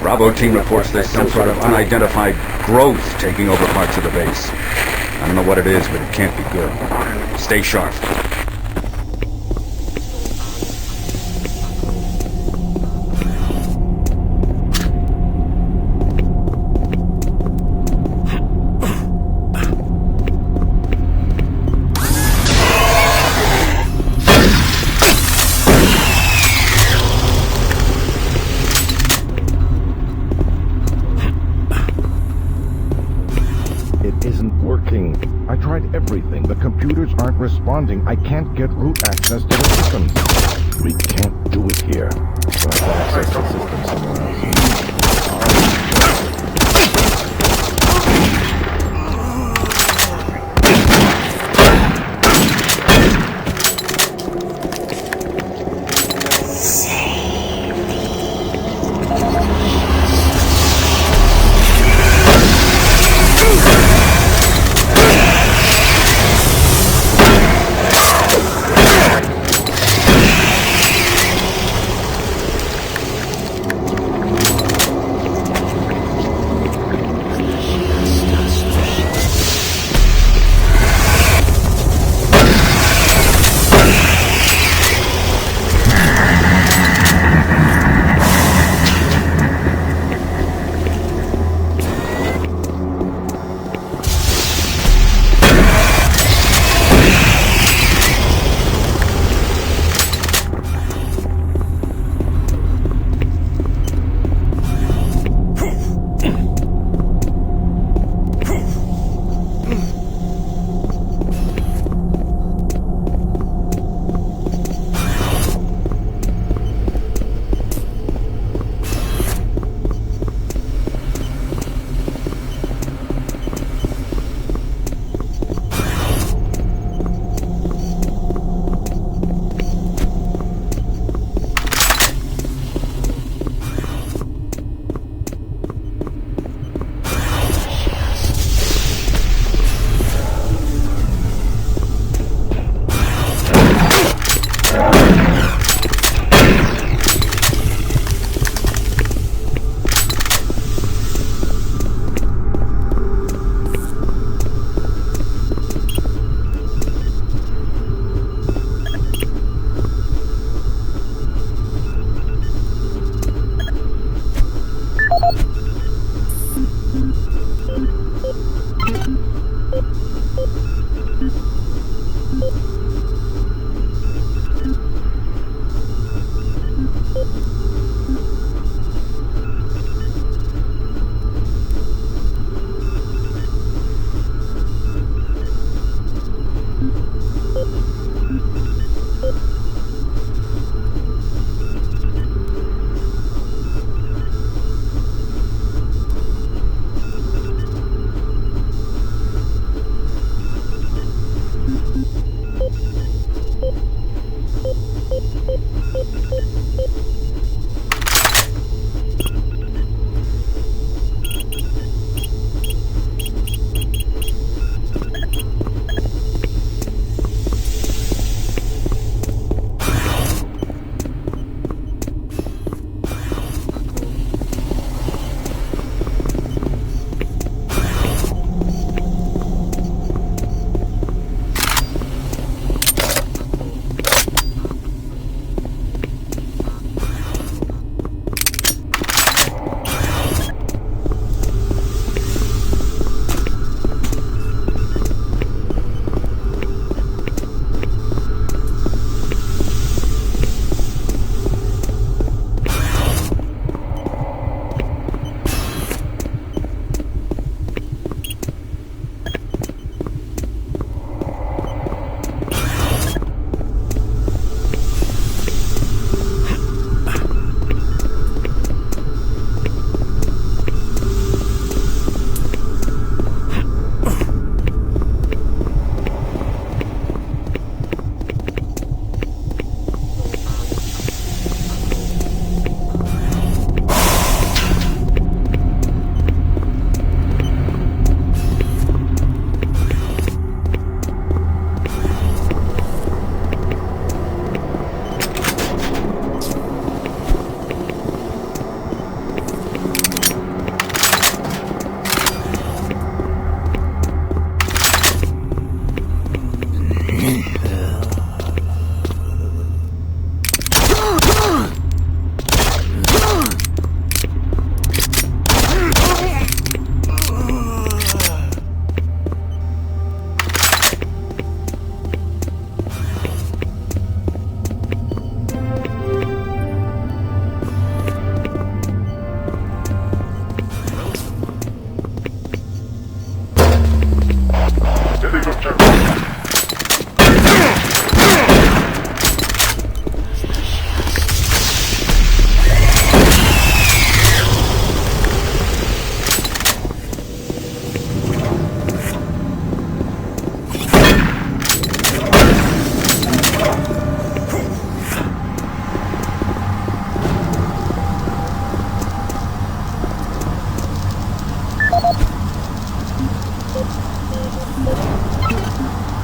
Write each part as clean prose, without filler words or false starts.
Bravo team reports there's some sort of unidentified growth taking over parts of the base. I don't know what it is, but it can't be good. Stay sharp. I tried everything. The computers aren't responding. I can't get root access to the systems. We can't do it here. We'll have to access the system somewhere else.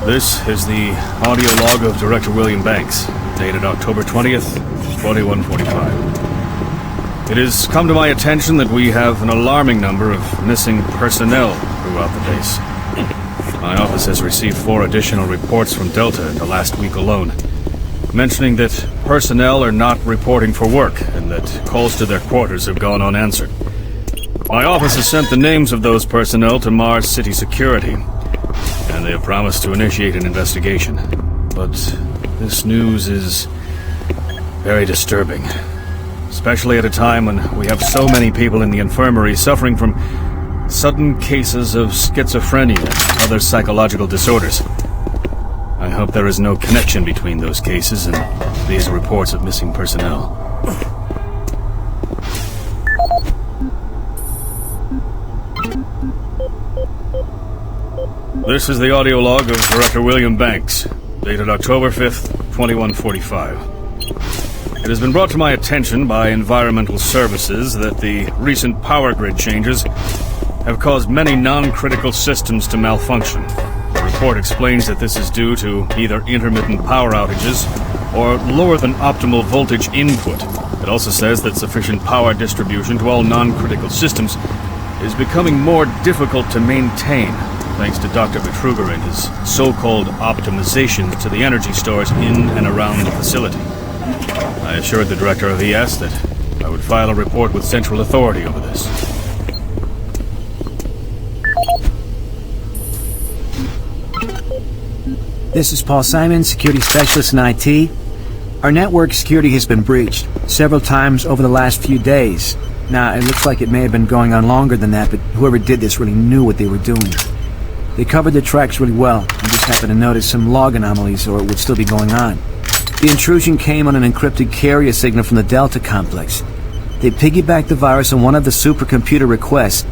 This is the audio log of Director William Banks, dated October 20th, 2145. It has come to my attention that we have an alarming number of missing personnel throughout the base. My office has received 4 additional reports from Delta in the last week alone, mentioning that personnel are not reporting for work and that calls to their quarters have gone unanswered. My office has sent the names of those personnel to Mars City Security, and they have promised to initiate an investigation. But this news is very disturbing, especially at a time when we have so many people in the infirmary suffering from sudden cases of schizophrenia and other psychological disorders. I hope there is no connection between those cases and these reports of missing personnel. This is the audio log of Director William Banks, dated October 5th, 2145. It has been brought to my attention by Environmental Services that the recent power grid changes have caused many non-critical systems to malfunction. The report explains that this is due to either intermittent power outages or lower than optimal voltage input. It also says that sufficient power distribution to all non-critical systems is becoming more difficult to maintain, thanks to Dr. Vitruger and his so-called optimizations to the energy stores in and around the facility. I assured the Director of ES that I would file a report with Central Authority over this. This is Paul Simon, Security Specialist in IT. Our network security has been breached several times over the last few days. Now, it looks like it may have been going on longer than that, but whoever did this really knew what they were doing. They covered the tracks really well. I just happened to notice some log anomalies, or it would still be going on. The intrusion came on an encrypted carrier signal from the Delta complex. They piggybacked the virus on one of the supercomputer requests,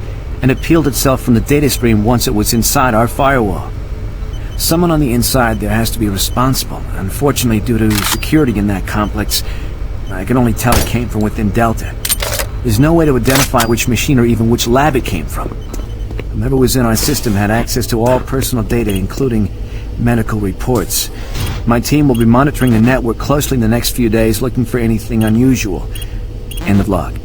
and it peeled itself from the data stream once it was inside our firewall. Someone on the inside there has to be responsible. Unfortunately, due to security in that complex, I can only tell it came from within Delta. There's no way to identify which machine or even which lab it came from. Whoever was in our system had access to all personal data, including medical reports. My team will be monitoring the network closely in the next few days, looking for anything unusual. End of log.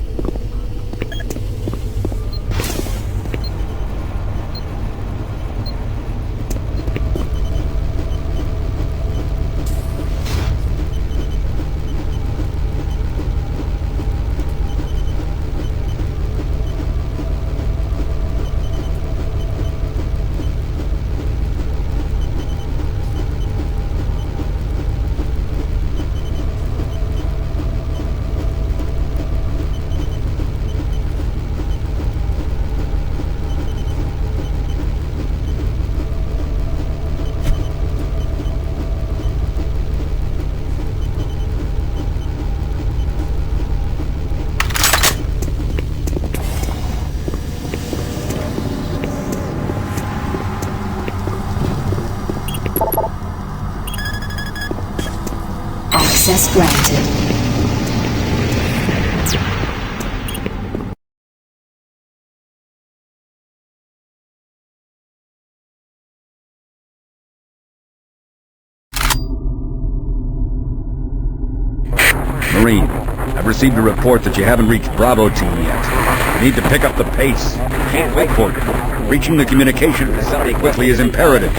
Access granted. Marine, I've received a report that you haven't reached Bravo Team yet. You need to pick up the pace. Can't wait for you. Reaching the communication facility quickly is imperative.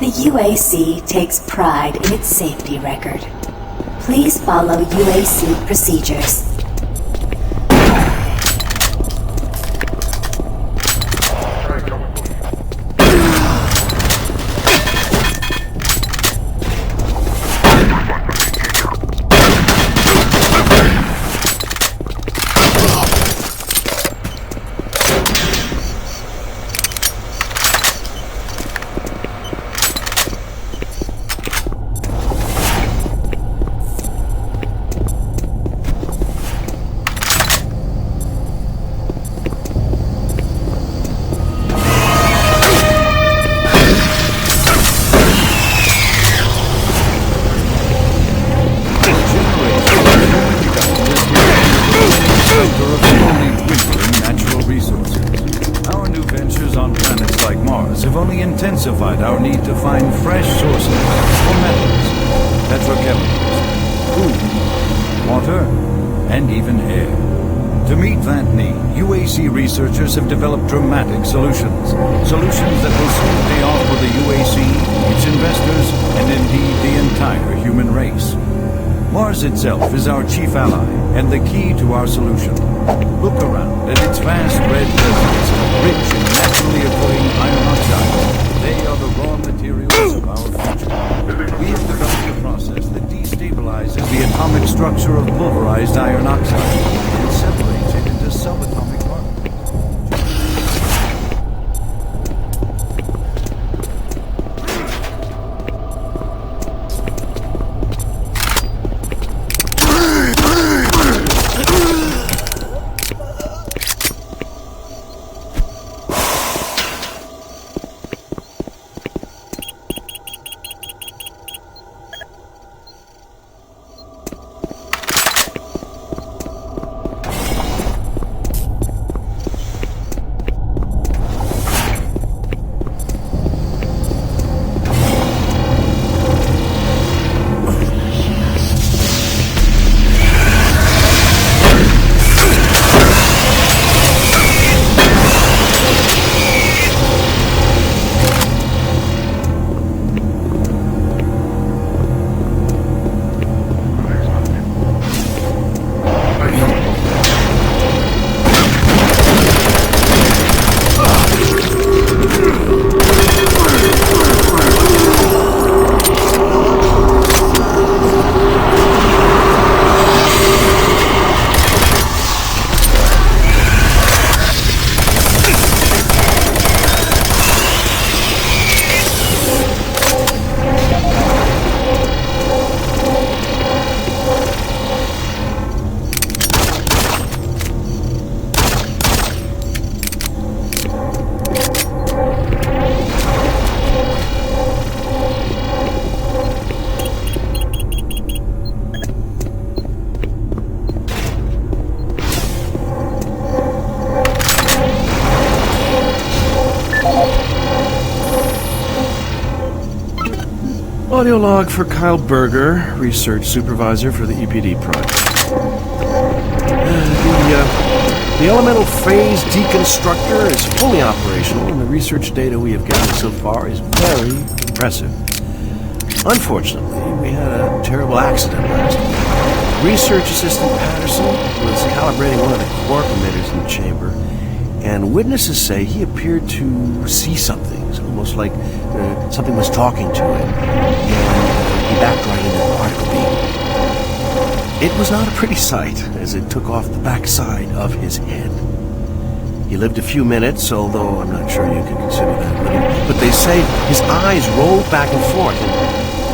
The UAC takes pride in its safety record. Please follow UAC procedures. Intensified our need to find fresh sources for metals, petrochemicals, food, water, and even air. To meet that need, UAC researchers have developed dramatic solutions. Solutions that will soon pay off for the UAC, its investors, and indeed the entire human race. Mars itself is our chief ally and the key to our solution. Look around at its vast red deserts, rich in naturally occurring iron oxides. They are the raw materials of our future. We have developed a process that destabilizes the atomic structure of pulverized iron oxide and separates it into subatomic particles. Audio log for Kyle Berger, research supervisor for the EPD project. The elemental phase deconstructor is fully operational, and the research data we have gathered so far is very impressive. Unfortunately, we had a terrible accident last week. Research assistant Patterson was calibrating one of the quark emitters in the chamber, and witnesses say he appeared to see something. It's almost like something was talking to him, and he backed right into the particle beam. It was not a pretty sight, as it took off the backside of his head. He lived a few minutes, although I'm not sure you can consider that living. But they say his eyes rolled back and forth, and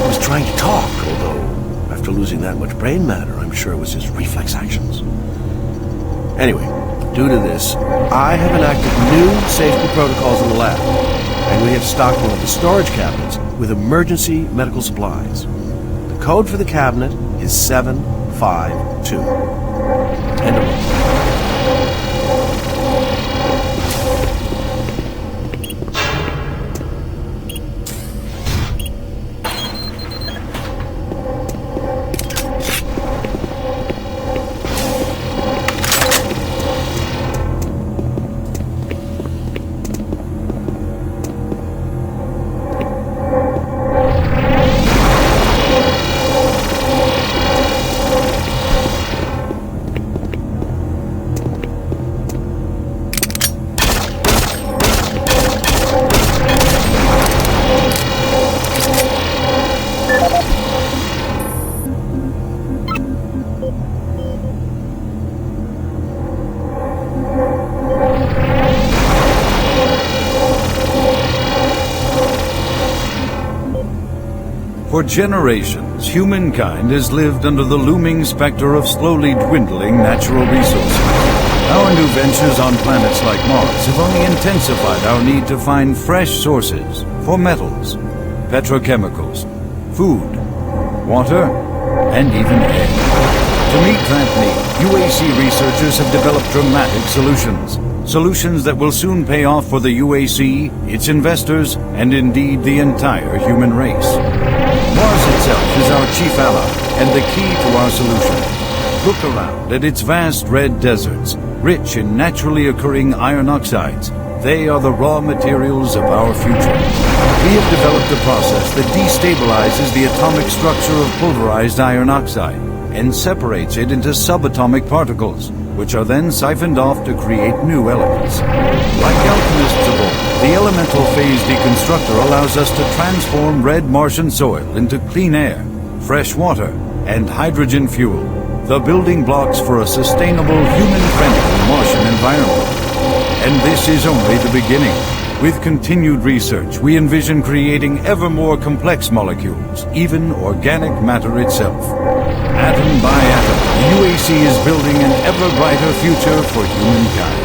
he was trying to talk, although after losing that much brain matter, I'm sure it was his reflex actions. Anyway, due to this, I have enacted new safety protocols in the lab, and we have stocked one of the storage cabinets with emergency medical supplies. The code for the cabinet is 752. End of roll. For generations, humankind has lived under the looming specter of slowly dwindling natural resources. Our new ventures on planets like Mars have only intensified our need to find fresh sources for metals, petrochemicals, food, water, and even air. To meet that need, UAC researchers have developed dramatic solutions. Solutions that will soon pay off for the UAC, its investors, and indeed the entire human race. Mars itself is our chief ally and the key to our solution. Look around at its vast red deserts, rich in naturally occurring iron oxides. They are the raw materials of our future. We have developed a process that destabilizes the atomic structure of pulverized iron oxide and separates it into subatomic particles, which are then siphoned off to create new elements. Like alchemists of old, the elemental phase deconstructor allows us to transform red Martian soil into clean air, fresh water, and hydrogen fuel, the building blocks for a sustainable, human-friendly Martian environment. And this is only the beginning. With continued research, we envision creating ever more complex molecules, even organic matter itself. Atom by atom, the UAC is building an ever brighter future for humankind.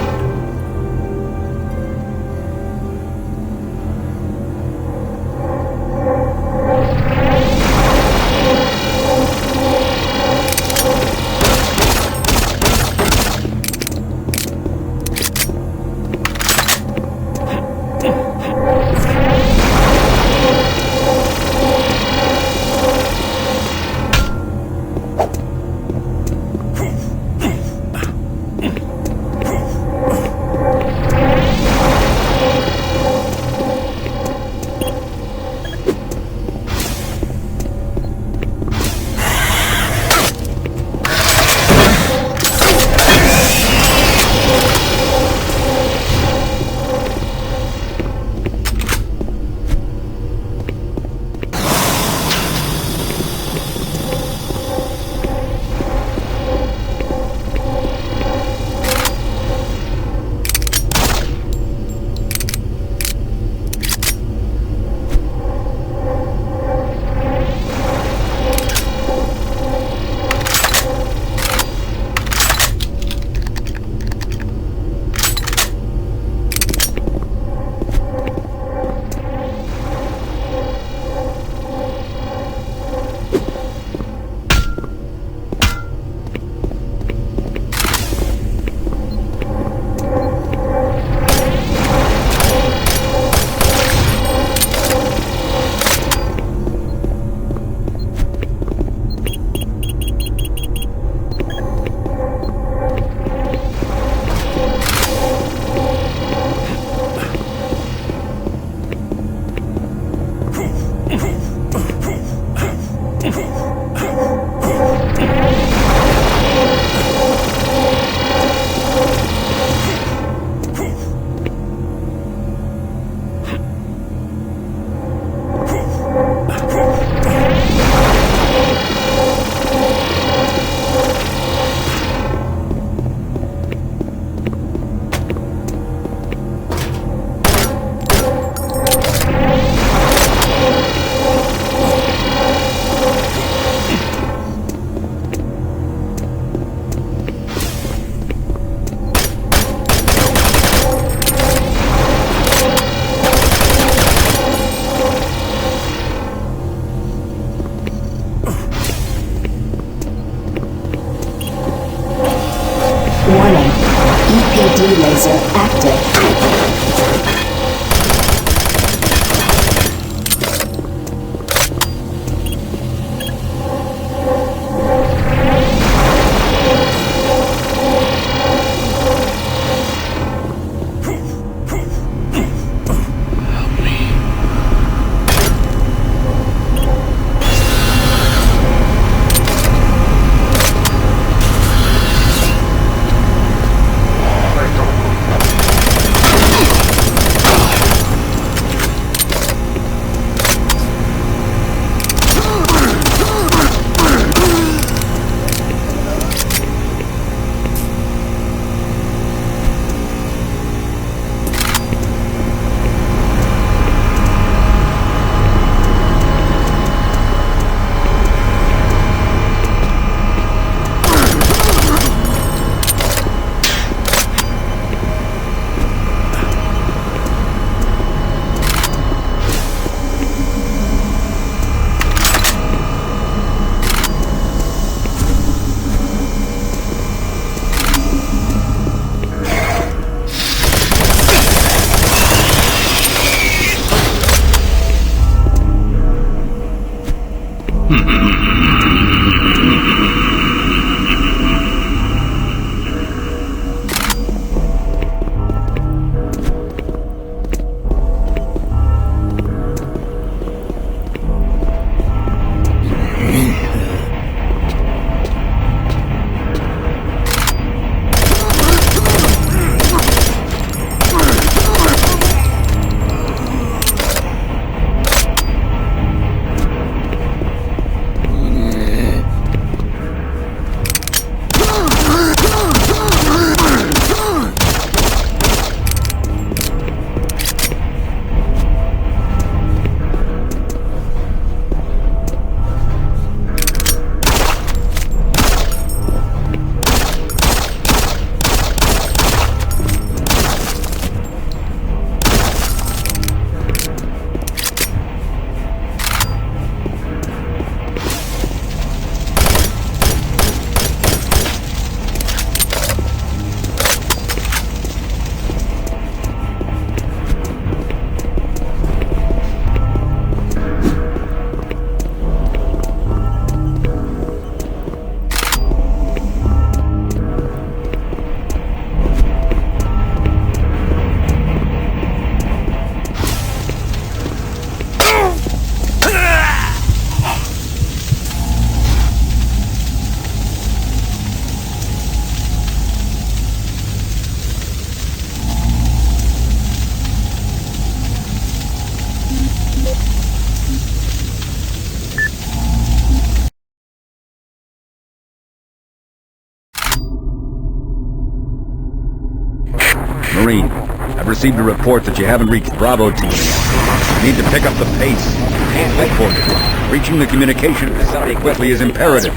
received a report that you haven't reached Bravo team yet. You need to pick up the pace. Can't wait for it. Reaching the communication facility quickly is imperative.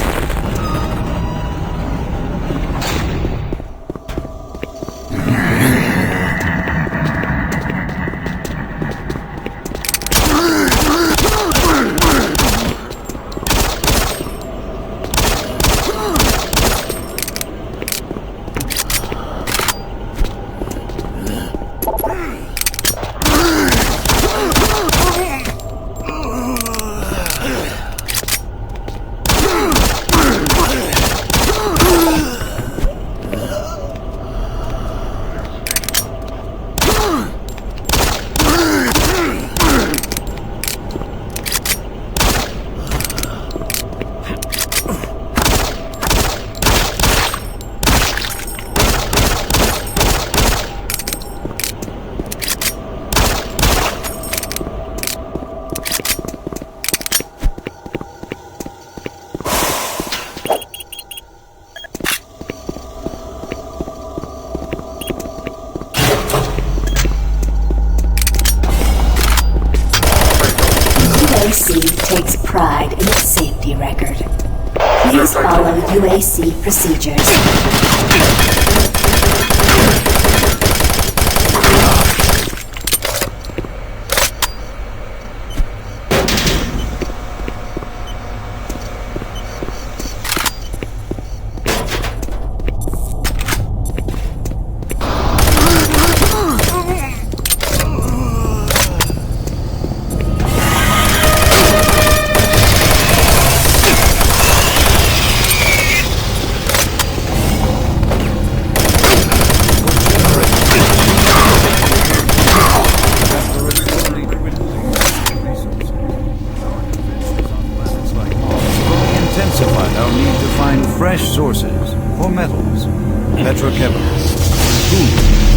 UAC takes pride in its safety record. Please follow UAC procedures. Our need to find fresh sources for metals, petrochemicals, food,